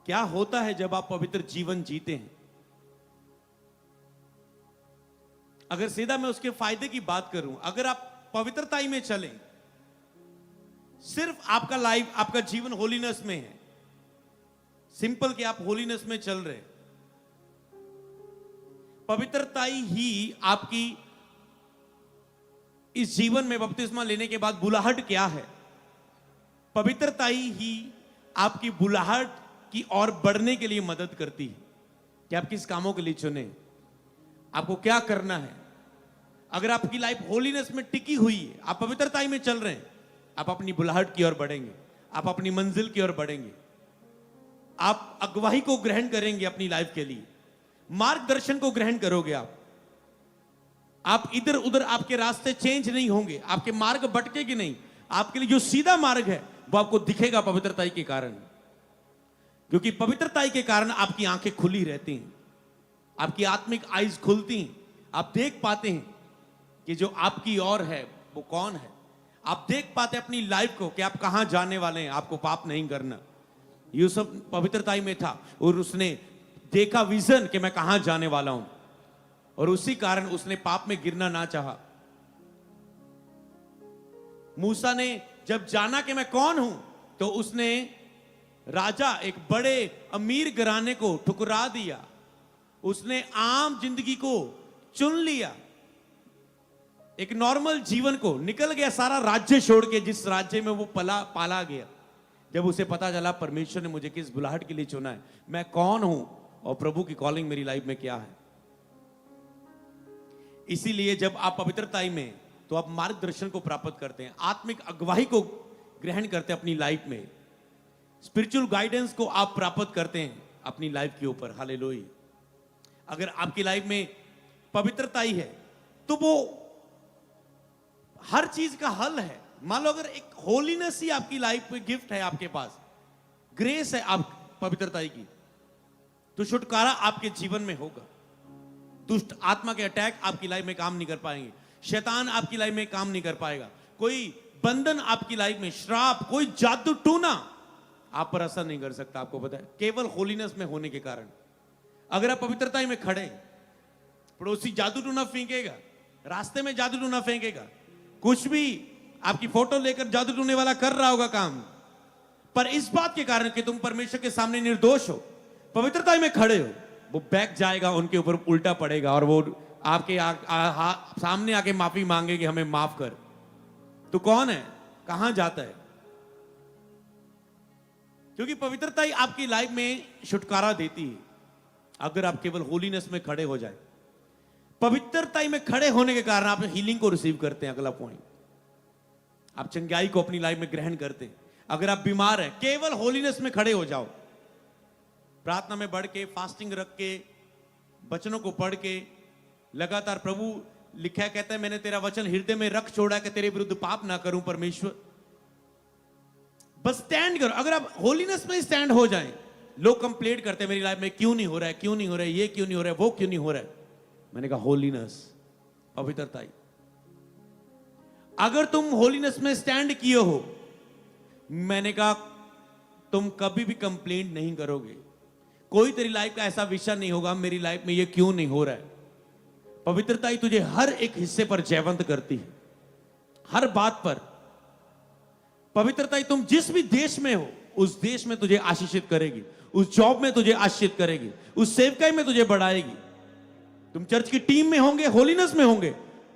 क्या होता है जब आप पवित्र जीवन जीते हैं? अगर सीधा मैं उसके फायदे की बात करूं, अगर आप पवित्रताई में चलें, सिर्फ आपका लाइफ, आपका जीवन होलीनेस में है, सिंपल कि आप होलीनेस में चल रहे, पवित्रताई ही आपकी इस जीवन में बपतिस्मा लेने के बाद बुलाहट क्या है, पवित्रताई ही आपकी बुलाहट की ओर बढ़ने के लिए मदद करती है कि आप किस कामों के लिए चुने, आपको क्या करना है। अगर आपकी लाइफ होलीनेस में टिकी हुई है, आप पवित्रताई में चल रहे हैं, आप अपनी बुलाहट की ओर बढ़ेंगे, आप अपनी मंजिल की ओर बढ़ेंगे, आप अगुवाई को ग्रहण करेंगे अपनी लाइफ के लिए, मार्गदर्शन को ग्रहण करोगे आप इधर उधर आपके रास्ते चेंज नहीं होंगे, आपके मार्ग भटकेंगे नहीं, आपके लिए जो सीधा मार्ग है वो आपको दिखेगा पवित्रताई के कारण। क्योंकि पवित्रताई के कारण आपकी आंखें खुली रहती हैं, आपकी आत्मिक आइज खुलती हैं, आप देख पाते हैं कि जो आपकी ओर है वो कौन है, आप देख पाते हैं अपनी लाइफ को कि आप कहां जाने वाले हैं, आपको पाप नहीं करना। यूसुफ पवित्रताई में था और उसने देखा विजन कि मैं कहां जाने वाला हूं, और उसी कारण उसने पाप में गिरना ना चाहा। मूसा ने जब जाना कि मैं कौन हूं, तो उसने राजा, एक बड़े अमीर घराने को ठुकरा दिया, उसने आम जिंदगी को चुन लिया, एक नॉर्मल जीवन को, निकल गया सारा राज्य छोड़ के जिस राज्य में वो पाला गया। जब उसे पता चला परमेश्वर ने मुझे किस बुलाहट के लिए चुना है, मैं कौन हूं और प्रभु की कॉलिंग मेरी लाइफ में क्या है। इसीलिए जब आप पवित्रताई में, तो आप मार्गदर्शन को प्राप्त करते हैं, आत्मिक अगुवाई को ग्रहण करते हैं अपनी लाइफ में, स्पिरिचुअल गाइडेंस को आप प्राप्त करते हैं अपनी लाइफ के ऊपर। हालेलुया। अगर आपकी लाइफ में पवित्रताई है तो वो हर चीज का हल है। मान लो अगर एक होलीनेस ही आपकी लाइफ में गिफ्ट है, आपके पास ग्रेस है आप पवित्रताई की, तो छुटकारा आपके जीवन में होगा। दुष्ट आत्मा के अटैक आपकी लाइफ में काम नहीं कर पाएंगे, शैतान आपकी लाइफ में काम नहीं कर पाएगा, कोई बंधन आपकी लाइफ में, श्राप, कोई जादू टूना आप पर असर नहीं कर सकता। आपको पता है, केवल होलीनेस में होने के कारण। अगर आप पवित्रताई में खड़े, पड़ोसी जादू टूना फेंकेगा, रास्ते में जादू टूना फेंकेगा, कुछ भी आपकी फोटो लेकर जादू टूने वाला कर रहा होगा काम, पर इस बात के कारण कि तुम परमेश्वर के सामने निर्दोष हो, पवित्रताई में खड़े हो, वो बैक जाएगा, उनके ऊपर उल्टा पड़ेगा और वो आपके सामने आके माफी मांगेगी, हमें माफ कर। तो कौन है, कहां जाता है? क्योंकि पवित्रताई आपकी लाइफ में छुटकारा देती है अगर आप केवल होलीनेस में खड़े हो जाए। पवित्रताई में खड़े होने के कारण आप हीलिंग को रिसीव करते हैं। अगला पॉइंट, आप चंगाई को अपनी लाइफ में ग्रहण करते हैं। अगर आप बीमार हैं, केवल होलीनेस में खड़े हो जाओ, प्रार्थना में बढ़ के, फास्टिंग रख के, वचनों को पढ़ के लगातार, प्रभु लिखा है, कहता है मैंने तेरा वचन हृदय में रख छोड़ा कि तेरे विरुद्ध पाप ना करूं। परमेश्वर बस स्टैंड करो। अगर आप होलीनेस में स्टैंड हो जाएं, लोग कंप्लेंट करते हैं मेरी लाइफ में क्यों नहीं हो रहा है, क्यों नहीं हो रहा है, ये क्यों नहीं हो रहा है, वो क्यों नहीं हो रहा है। मैंने कहा होलीनेस, पवित्रताई। अगर तुम होलीनेस में स्टैंड किए हो, मैंने कहा तुम कभी भी कंप्लेंट नहीं करोगे। कोई तेरी लाइफ का ऐसा विषय नहीं होगा मेरी लाइफ में ये क्यों नहीं हो रहा है। पवित्रताई तुझे हर एक हिस्से पर जयवंत करती है, हर बात पर। पवित्रताई तुम जिस भी देश में हो, उस देश में तुझे आशीषित करेगी, उस जॉब में तुझे आशीषित करेगी, उस सेवकाई में तुझे बढ़ाएगी। तुम चर्च की टीम में होंगे, होलीनेस में होंगे,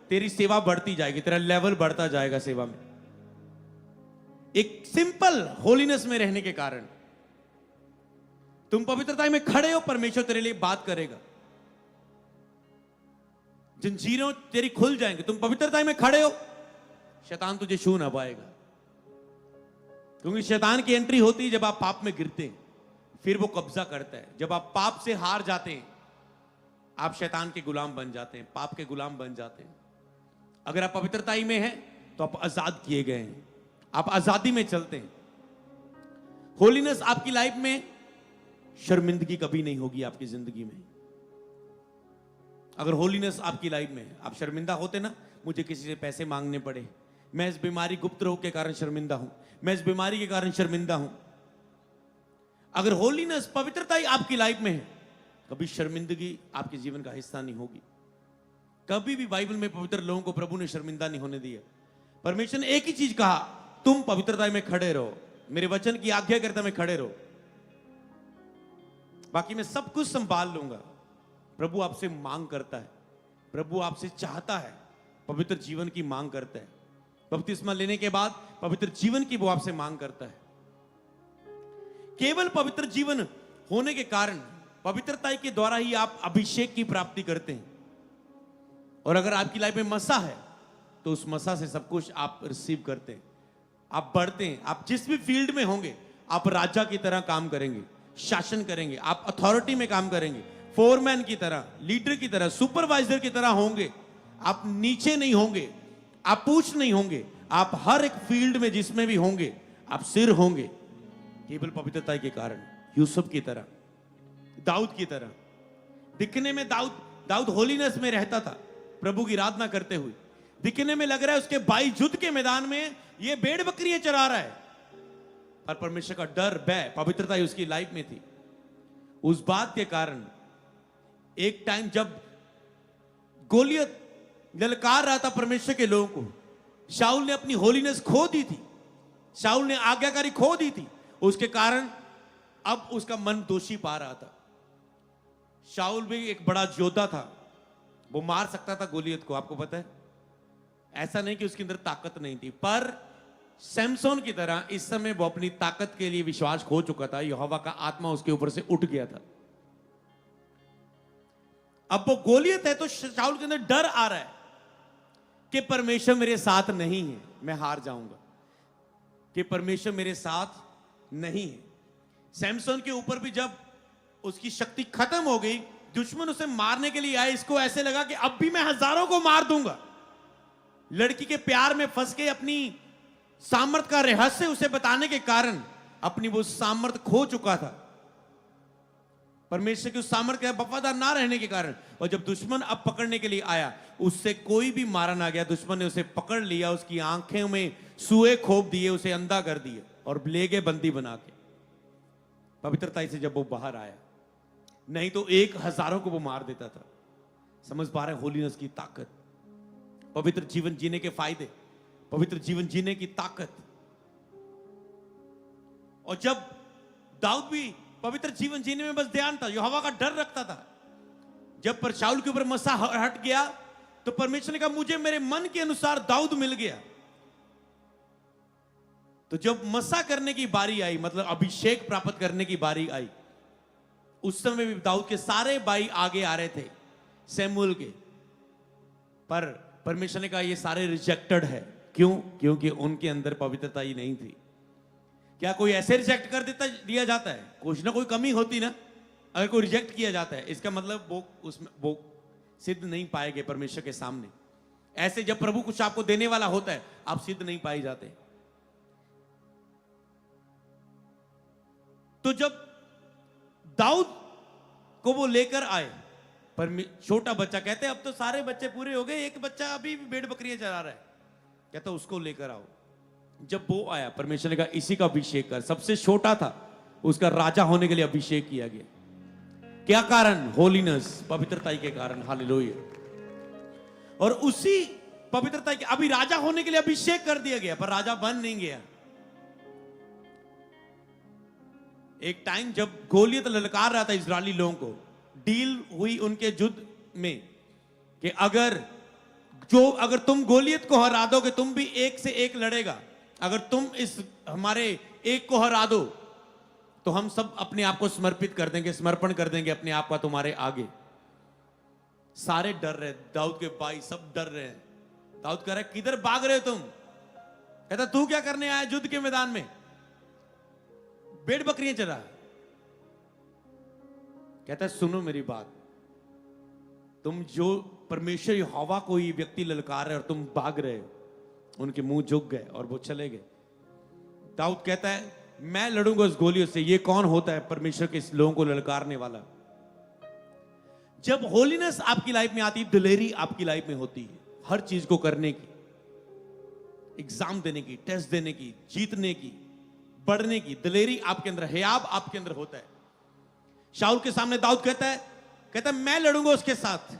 तेरी सेवा बढ़ती जाएगी, तेरा लेवल बढ़ता जाएगा सेवा में, एक सिंपल होलीनेस में रहने के कारण। तुम पवित्रताई में खड़े हो, परमेश्वर तेरे लिए बात करेगा, जंजीरें तेरी खुल जाएंगे। तुम पवित्रताई में खड़े हो, शैतान तुझे छू ना पाएगा, क्योंकि शैतान की एंट्री होती है जब आप पाप में गिरते हैं, फिर वो कब्जा करता है। जब आप पाप से हार जाते हैं, आप शैतान के गुलाम बन जाते हैं, पाप के गुलाम बन जाते हैं। अगर आप पवित्रताई में हैं तो आप आजाद किए गए हैं, आप आजादी में चलते हैं। होलीनेस आपकी लाइफ में शर्मिंदगी कभी नहीं होगी आपकी जिंदगी में। अगर होलीनेस आपकी लाइफ में, आप शर्मिंदा होते ना, मुझे किसी से पैसे मांगने पड़े, मैं इस बीमारी, गुप्त रोग के कारण शर्मिंदा हूं, मैं इस बीमारी के कारण शर्मिंदा हूं। अगर होलीनेस, पवित्रता ही आपकी लाइफ में है, कभी शर्मिंदगी आपके जीवन का हिस्सा नहीं होगी। कभी भी बाइबल में पवित्र लोगों को प्रभु ने शर्मिंदा नहीं होने दिया। परमेश्वर ने एक ही चीज कहा, तुम पवित्रता में खड़े रहो, मेरे वचन की आज्ञाकारिता में खड़े रहो, बाकी मैं सब कुछ संभाल लूंगा। प्रभु आपसे मांग करता है, प्रभु आपसे चाहता है, पवित्र जीवन की मांग करता है। बपतिस्मा लेने के बाद पवित्र जीवन की वो आपसे मांग करता है। केवल पवित्र जीवन होने के कारण, पवित्रता के द्वारा ही आप अभिषेक की प्राप्ति करते हैं। और अगर आपकी लाइफ में मसा है तो उस मसा से सब कुछ आप रिसीव करते हैं, आप बढ़ते हैं। आप जिस भी फील्ड में होंगे, आप राजा की तरह काम करेंगे, शासन करेंगे, आप अथॉरिटी में काम करेंगे, फोरमैन की तरह, लीडर की तरह, सुपरवाइजर की तरह होंगे। आप नीचे नहीं होंगे, आप पूछ नहीं होंगे, आप हर एक फील्ड में जिसमें भी होंगे आप सिर होंगे, केवल पवित्रता के कारण। यूसुफ की तरह, दाऊद की तरह। दिखने में दाऊद होलीनेस में रहता था, प्रभु की आराधना करते हुए। दिखने में लग रहा है उसके भाई युद्ध के मैदान में ये भेड़ बकरियां चरा रहा है, पर परमेश्वर का डर, भय, पवित्रता ही उसकी लाइफ में थी। उस बात के कारण एक टाइम जब गोलियत ललकार रहा था परमेश्वर के लोगों को, शाऊल ने अपनी होलीनेस खो दी थी, शाऊल ने आज्ञाकारी खो दी थी। उसके कारण अब उसका मन दोषी पा रहा था। शाऊल भी एक बड़ा योद्धा था, वो मार सकता था गोलियत को, आपको पता है। ऐसा नहीं कि उसके अंदर ताकत नहीं थी, पर सैमसोन की तरह इस समय वो अपनी ताकत के लिए विश्वास खो चुका था। यहोवा का आत्मा उसके ऊपर से उठ गया था। अब वो गोलियत है तो शाऊल के अंदर डर आ रहा है कि परमेश्वर मेरे साथ नहीं है, मैं हार जाऊंगा, कि परमेश्वर मेरे साथ नहीं है। सैमसोन के ऊपर भी जब उसकी शक्ति खत्म हो गई, दुश्मन उसे मारने के लिए आए, इसको ऐसे लगा कि अब भी मैं हजारों को मार दूंगा। लड़की के प्यार में फंस के अपनी सामर्थ का रहस्य उसे बताने के कारण अपनी वो सामर्थ खो चुका था, परमेश्वर की उस सामर्थ के वफादार ना रहने के कारण। और जब दुश्मन अब पकड़ने के लिए आया, उससे कोई भी मारा ना गया। दुश्मन ने उसे पकड़ लिया, उसकी आंखें में सुए खोप दिए, उसे अंधा कर दिए और ले गए बंदी बना के। पवित्रता से जब वो बाहर आया, नहीं तो 1000 को वो मार देता था। समझ पा रहे होलीनेस की ताकत, पवित्र जीवन जीने के फायदे, पवित्र जीवन जीने की ताकत। और जब दाऊद भी पवित्र जीवन जीने में बस ध्यान था, यहोवा का डर रखता था। जब पर शाऊल के ऊपर मसा हट गया तो परमेश्वर ने कहा मुझे मेरे मन के अनुसार दाऊद मिल गया। तो जब मसा करने की बारी आई, मतलब अभिषेक प्राप्त करने की बारी आई, उस समय भी दाऊद के सारे भाई आगे आ रहे थे सैमुएल के, पर परमेश्वर ने कहा ये सारे रिजेक्टेड है। क्यों? क्योंकि उनके अंदर पवित्रता ही नहीं थी। क्या कोई ऐसे रिजेक्ट कर दिया जाता है? कुछ ना कोई कमी होती ना। अगर कोई रिजेक्ट किया जाता है, इसका मतलब वो सिद्ध नहीं पाएंगे परमेश्वर के सामने। ऐसे जब प्रभु कुछ आपको देने वाला होता है, आप सिद्ध नहीं पाए जाते। तो जब दाऊद को वो लेकर आए, पर छोटा बच्चा, कहते अब तो सारे बच्चे पूरे हो गए, एक बच्चा अभी भी भेड़ बकरियां चरा रहा है, कहता उसको लेकर आओ। जब वो आया, परमेश्वर ने कहा इसी का अभिषेक कर। सबसे छोटा था, उसका राजा होने के लिए अभिषेक किया गया। क्या कारण? होलीनेस, पवित्रता के कारण। हालेलुया। और उसी पवित्रता के अभी राजा होने के लिए अभिषेक कर दिया गया, पर राजा बन नहीं गया। एक टाइम जब गोलियत ललकार रहा था इजरायली लोगों को, डील हुई उनके युद्ध में कि अगर तुम गोलियत को हरा दोगे, तुम भी एक से एक लड़ेगा। अगर तुम इस हमारे एक को हरा दो तो हम सब अपने आप को समर्पित कर देंगे, समर्पण कर देंगे अपने आप का तुम्हारे आगे। सारे डर रहे, दाऊद के भाई सब डर रहे हैं। दाऊद कह रहा है किधर भाग रहे हो तुम? कहता तू क्या करने आया युद्ध के मैदान में? भेड़ बकरियां चरा। कहता है सुनो मेरी बात, तुम जो परमेश्वर यहोवा को ये व्यक्ति ललकार रहे और तुम भाग रहे हो, उनके मुंह झुक गए और वो चले गए। दाऊद कहता है मैं लड़ूंगा उस गोलियत से। ये कौन होता है परमेश्वर के इस लोगों को ललकारने वाला? जब होलीनेस आपकी लाइफ में आती है, दिलेरी आपकी लाइफ में होती है हर चीज को करने की, एग्जाम देने की, टेस्ट देने की, जीतने की, बढ़ने की दिलेरी आपके अंदर, हियाब आपके अंदर होता है। शाऊल के सामने दाऊद कहता है मैं लड़ूंगा उसके साथ,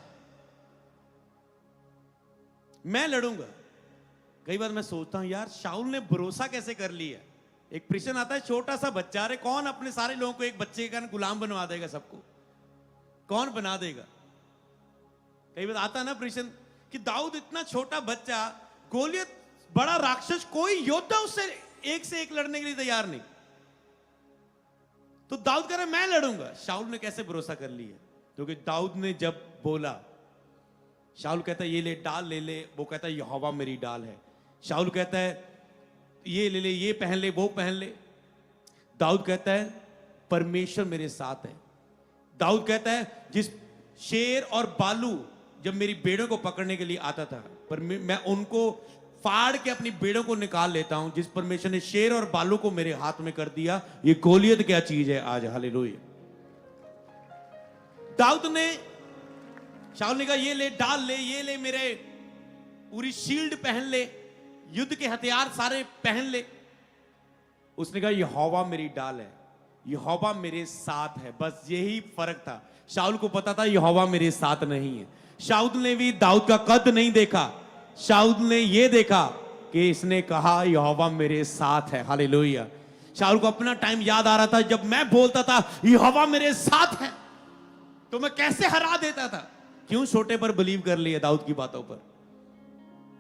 मैं लड़ूंगा। कई बार मैं सोचता हूं यार शाऊल ने भरोसा कैसे कर लिया। एक प्रश्न आता है, छोटा सा बच्चा, अरे कौन अपने सारे लोगों को एक बच्चे के कारण गुलाम बनवा देगा, सबको कौन बना देगा। कई बार आता है ना प्रश्न कि दाऊद इतना छोटा बच्चा, गोलियत बड़ा राक्षस, कोई योद्धा उससे एक से एक लड़ने के लिए तैयार नहीं, तो दाऊद कह रहा है मैं लड़ूंगा। शाऊल ने कैसे भरोसा कर लिया, क्योंकि दाऊद ने जब बोला, शाऊल कहता है ये ले डाल ले ले, वो कहता है यहोवा मेरी डाल है। शाऊल कहता है ये ले ले, ये पहन ले, वो पहन ले। दाऊद कहता है परमेश्वर मेरे साथ है। दाऊद कहता है जिस शेर और बालू जब मेरी बेड़ों को पकड़ने के लिए आता था, पर मैं उनको फाड़ के अपनी बेड़ों को निकाल लेता हूं, जिस परमेश्वर ने शेर और बालू को मेरे हाथ में कर दिया, ये गोलियत क्या चीज है आज। हालेलुया। दाऊद ने, शाऊल ने कहा ये ले डाल ले, ये ले मेरे पूरी शील्ड पहन ले, युद्ध के हथियार सारे पहन ले। उसने कहा यहोवा मेरी डाल है, यहोवा मेरे साथ है। बस यही फर्क था। शाऊल को पता था यहोवा मेरे साथ नहीं है। शाऊल ने भी दाऊद का कद नहीं देखा, शाऊल ने यह देखा कि इसने कहा यहोवा मेरे साथ है। हालेलुया। शाऊल को अपना टाइम याद आ रहा था जब मैं बोलता था यहोवा मेरे साथ है, तो मैं कैसे हरा देता था। क्यों छोटे पर बिलीव कर लिए दाऊद की बातों पर,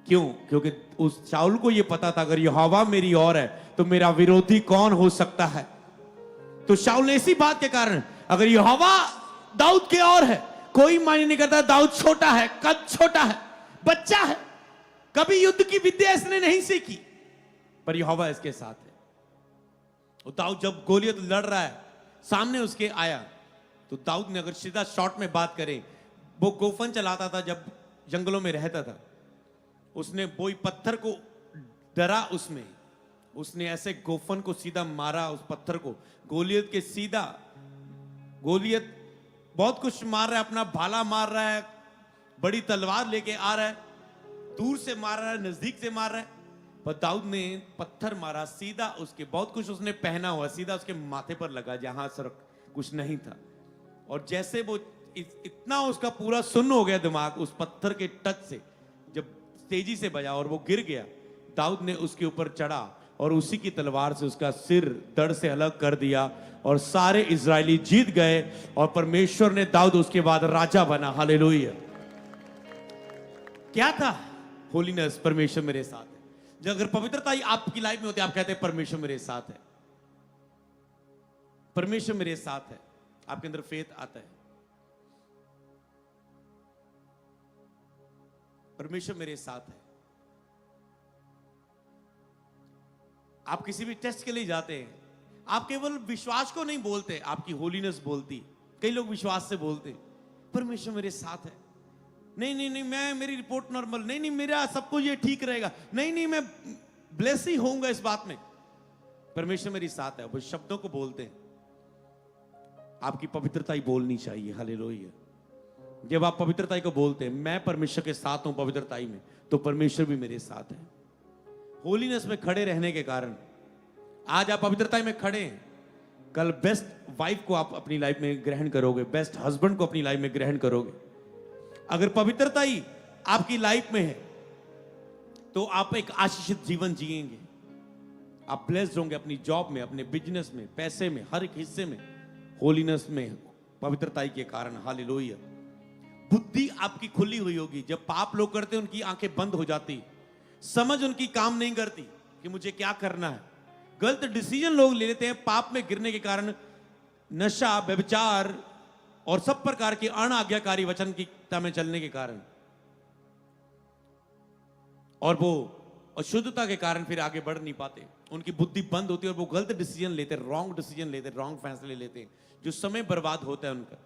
क्यों? क्योंकि उस शाऊल को यह पता था अगर यहोवा मेरी ओर है तो मेरा विरोधी कौन हो सकता है। तो शाऊल ने इसी बात के कारण, अगर यहोवा दाऊद के ओर है, कोई मायने नहीं करता दाऊद छोटा है, कद छोटा है, बच्चा है, कभी युद्ध की विद्या इसने नहीं सीखी, पर यहोवा इसके साथ है। और दाऊद जब गोलियत लड़ रहा है, सामने उसके आया, तो दाऊद ने, अगर सीधा शॉर्ट में बात करें, वो गोफन चलाता था जब जंगलों में रहता था, उसने वही पत्थर को डरा, उसमें उसने ऐसे गोफन को सीधा मारा, उस पत्थर को गोलियत के सीधा। गोलियत बहुत कुछ मार रहा है, अपना भाला मार रहा है, बड़ी तलवार लेके आ रहा है, दूर से मार रहा है, नजदीक से मार रहा है, पर दाऊद ने पत्थर मारा सीधा उसके, बहुत कुछ उसने पहना हुआ सीधा उसके माथे पर लगा जहां सर कुछ नहीं था। और जैसे वो इतना उसका पूरा सुन्न हो गया दिमाग उस पत्थर के टच से, जब तेजी से बजा और वो गिर गया, दाऊद ने उसके ऊपर चढ़ा और उसी की तलवार से उसका सिर धड़ से अलग कर दिया और सारे इजरायली जीत गए और परमेश्वर ने दाऊद उसके बाद राजा बना। हालेलुया। क्या था? होलीनेस, परमेश्वर मेरे साथ है। जब अगर पवित्रता ही आपकी लाइफ में होती है, आप कहते हैं परमेश्वर मेरे साथ है, परमेश्वर मेरे साथ है, आपके अंदर फेथ आता है, परमेश्वर मेरे साथ है। आप किसी भी टेस्ट के लिए जाते हैं, आप केवल विश्वास को नहीं बोलते, आपकी होलीनेस बोलती। कई लोग विश्वास से बोलते परमेश्वर मेरे साथ है, नहीं नहीं नहीं मैं, मेरी रिपोर्ट नॉर्मल, नहीं नहीं मेरा सब कुछ ये ठीक रहेगा, नहीं नहीं मैं ब्लेस ही होऊंगा इस बात में, परमेश्वर मेरे साथ है। वो शब्दों को बोलते हैं, आपकी पवित्रता ही बोलनी चाहिए। हालेलुया। जब आप पवित्रता को बोलते हैं, मैं परमेश्वर के साथ हूं पवित्रता में, तो परमेश्वर भी मेरे साथ है। होलीनेस में खड़े रहने के कारण आज आप पवित्रता में खड़े हैं, कल बेस्ट वाइफ को आप अपनी लाइफ में ग्रहण करोगे, बेस्ट हस्बैंड को अपनी लाइफ में ग्रहण करोगे। अगर पवित्रता ही आपकी लाइफ में है तो आप एक आशीषित जीवन जिएंगे, आप ब्लेस्ड होंगे अपनी जॉब में, अपने बिजनेस में, पैसे में, हर एक हिस्से में, होलीनेस में, पवित्रता के कारण। हालेलुया। बुद्धि आपकी खुली हुई होगी। जब पाप लोग करते हैं उनकी आंखें बंद हो जाती, समझ उनकी काम नहीं करती कि मुझे क्या करना है, गलत डिसीजन लोग ले लेते हैं पाप में गिरने के कारण, नशा, व्यभिचार और सब प्रकार के अनाज्ञाकारी वचन की में चलने के कारण, और वो अशुद्धता के कारण फिर आगे बढ़ नहीं पाते, उनकी बुद्धि बंद होती है और वो गलत डिसीजन लेते, रॉन्ग डिसीजन लेते, रॉन्ग फैसले लेते हैं, जो समय बर्बाद होता है उनका,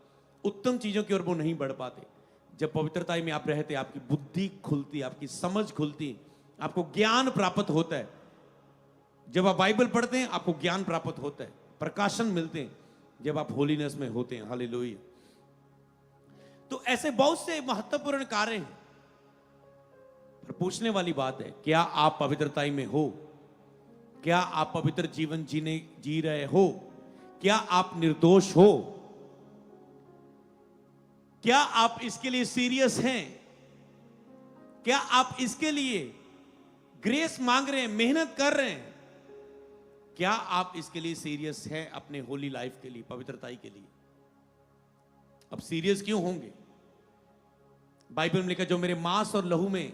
उत्तम चीजों की ओर वो नहीं बढ़ पाते। जब पवित्रता में आप रहते, आपकी बुद्धि खुलती, आपकी समझ खुलती, आपको ज्ञान प्राप्त होता है। जब आप बाइबल पढ़ते हैं आपको ज्ञान प्राप्त होता है, प्रकाशन मिलते हैं जब आप होलीनेस में होते हैं। हालेलुया। तो ऐसे बहुत से महत्वपूर्ण कार्य हैं, पर पूछने वाली बात है, क्या आप पवित्रता में हो? क्या आप पवित्र जीवन जी रहे हो? क्या आप निर्दोष हो? क्या आप इसके लिए सीरियस हैं? क्या आप इसके लिए ग्रेस मांग रहे हैं, मेहनत कर रहे हैं? क्या आप इसके लिए सीरियस हैं अपने होली लाइफ के लिए, पवित्रताई के लिए? अब सीरियस क्यों होंगे? बाइबल में लिखा, जो मेरे मांस और लहू में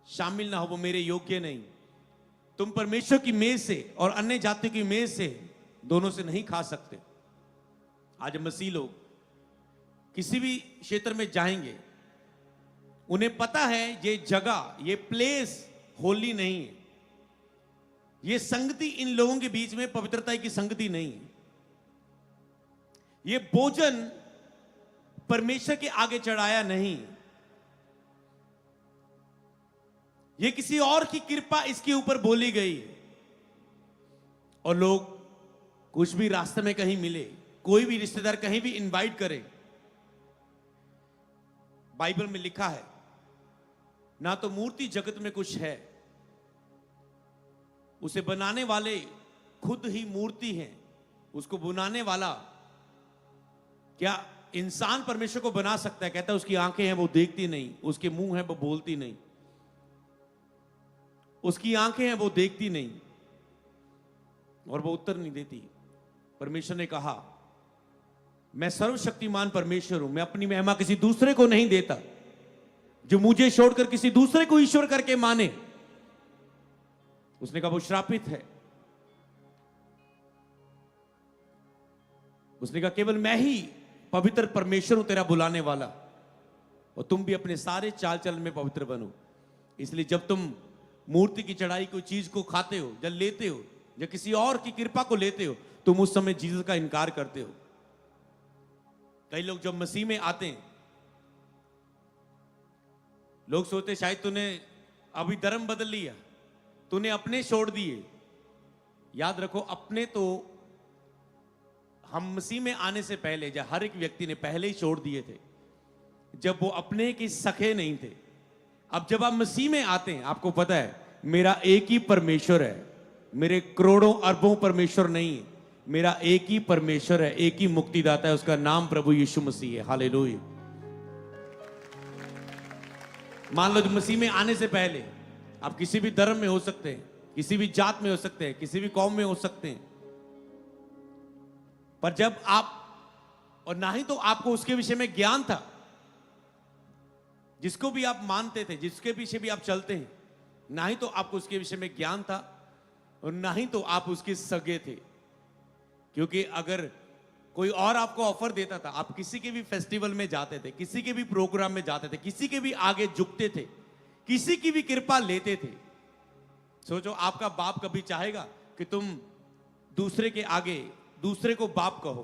शामिल ना हो वो मेरे योग्य नहीं। तुम परमेश्वर की मेज से और अन्य जातियों की मेज से दोनों से नहीं खा सकते। आज मसीह लोग किसी भी क्षेत्र में जाएंगे, उन्हें पता है ये जगह, ये प्लेस होली नहीं है। ये संगति इन लोगों के बीच में पवित्रता की संगति नहीं है। ये भोजन परमेश्वर के आगे चढ़ाया नहीं, ये किसी और की कृपा इसके ऊपर बोली गई। और लोग कुछ भी रास्ते में कहीं मिले, कोई भी रिश्तेदार कहीं भी इनवाइट करे, बाइबल में लिखा है ना तो मूर्ति जगत में कुछ है, उसे बनाने वाले खुद ही मूर्ति हैं। उसको बनाने वाला, क्या इंसान परमेश्वर को बना सकता है? कहता है उसकी आंखें हैं वो देखती नहीं, उसके मुंह है वो बोलती नहीं, उसकी आंखें हैं वो देखती नहीं और वो उत्तर नहीं देती। परमेश्वर ने कहा, मैं सर्वशक्तिमान परमेश्वर हूं, मैं अपनी महिमा किसी दूसरे को नहीं देता। जो मुझे छोड़कर किसी दूसरे को ईश्वर करके माने, उसने कहा वो श्रापित है। उसने कहा केवल मैं ही पवित्र परमेश्वर हूं, तेरा बुलाने वाला, और तुम भी अपने सारे चाल चलन में पवित्र बनो। इसलिए जब तुम मूर्ति की चढ़ाई कोई चीज को खाते हो, जब लेते हो, जब किसी और की कृपा को लेते हो, तुम उस समय जीसस का इनकार करते हो। कई लोग जब मसीह में आते हैं, लोग सोचते शायद तूने अभी धर्म बदल लिया, तूने अपने छोड़ दिए। याद रखो, अपने तो हम मसीह में आने से पहले जब हर एक व्यक्ति ने पहले ही छोड़ दिए थे, जब वो अपने की सखे नहीं थे। अब जब आप मसीह में आते हैं, आपको पता है मेरा एक ही परमेश्वर है, मेरे करोड़ों अरबों परमेश्वर नहीं है, मेरा एक ही परमेश्वर है, एक ही मुक्तिदाता है, उसका नाम प्रभु यीशु मसीह है। हालेलुया। मान लो मसीह में आने से पहले आप किसी भी धर्म में हो सकते हैं, किसी भी जात में हो सकते हैं, किसी भी कौम में हो सकते हैं, पर जब आप, और ना ही तो आपको उसके विषय में ज्ञान था, जिसको भी आप मानते थे, जिसके पीछे भी आप चलते हैं, ना ही तो आपको उसके विषय में ज्ञान था और ना ही तो आप उसके सगे थे। क्योंकि अगर कोई और आपको ऑफर देता था, आप किसी के भी फेस्टिवल में जाते थे, किसी के भी प्रोग्राम में जाते थे, किसी के भी आगे झुकते थे, किसी की भी कृपा लेते थे। सोचो, आपका बाप कभी चाहेगा कि तुम दूसरे के आगे दूसरे को बाप कहो?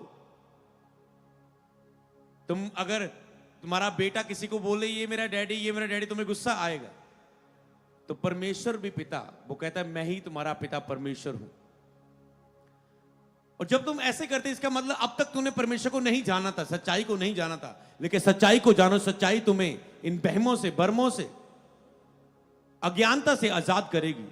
तुम अगर तुम्हारा बेटा किसी को बोले ये मेरा डैडी, ये मेरा डैडी, तुम्हें गुस्सा आएगा। तो परमेश्वर भी पिता, वो कहता है मैं ही तुम्हारा पिता परमेश्वर हूं। और जब तुम ऐसे करते, इसका मतलब अब तक तूने परमेश्वर को नहीं जाना था, सच्चाई को नहीं जाना था। लेकिन सच्चाई को जानो, सच्चाई तुम्हें इन बहमों से, भरमों से, अज्ञानता से आजाद करेगी।